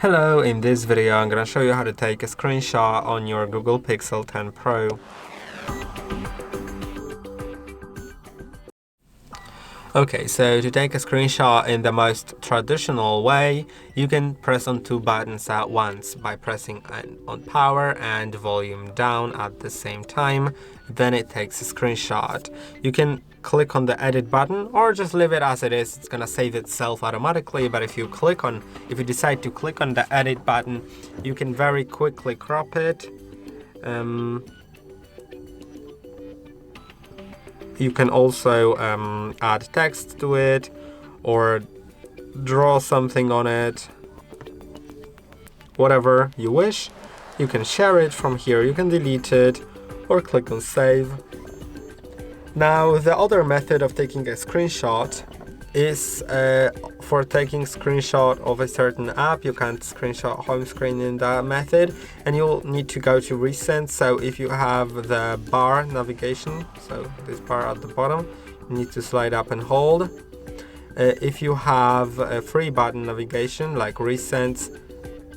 Hello, in this video I'm gonna show you how to take a screenshot on your Google Pixel 10 Pro. Okay, so to take a screenshot in the most traditional way, you can press on two buttons at once by pressing on power and volume down at the same time. Then it takes a screenshot. You can click on the edit button or just leave it as it is. It's gonna save itself automatically, but if you decide to click on the edit button, you can very quickly crop it. You can also add text to it or draw something on it, whatever you wish. You can share it from here, you can delete it or click on save. Now the other method of taking a screenshot is for taking screenshot of a certain app. You can't screenshot home screen in that method and you'll need to go to recent. So if you have the bar navigation, so this bar at the bottom, you need to slide up and hold. If you have a free button navigation like recent,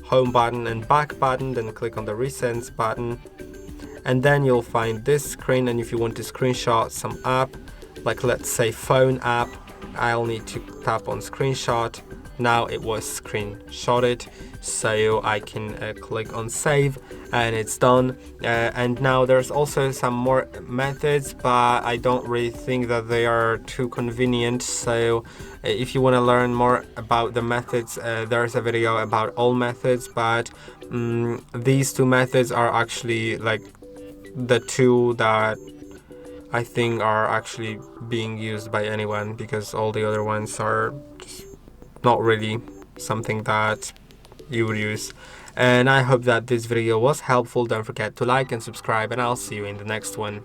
home button and back button, then click on the recent button and then you'll find this screen. And if you want to screenshot some app, like let's say phone app, I'll need to tap on screenshot. Now it was screenshotted, so I can click on save and it's done. And now there's also some more methods, but I don't really think that they are too convenient. So if you want to learn more about the methods, there's a video about all methods, but these two methods are actually like the two that I think are actually being used by anyone, because all the other ones are just not really something that you would use. And I hope that this video was helpful. Don't forget to like and subscribe, and I'll see you in the next one.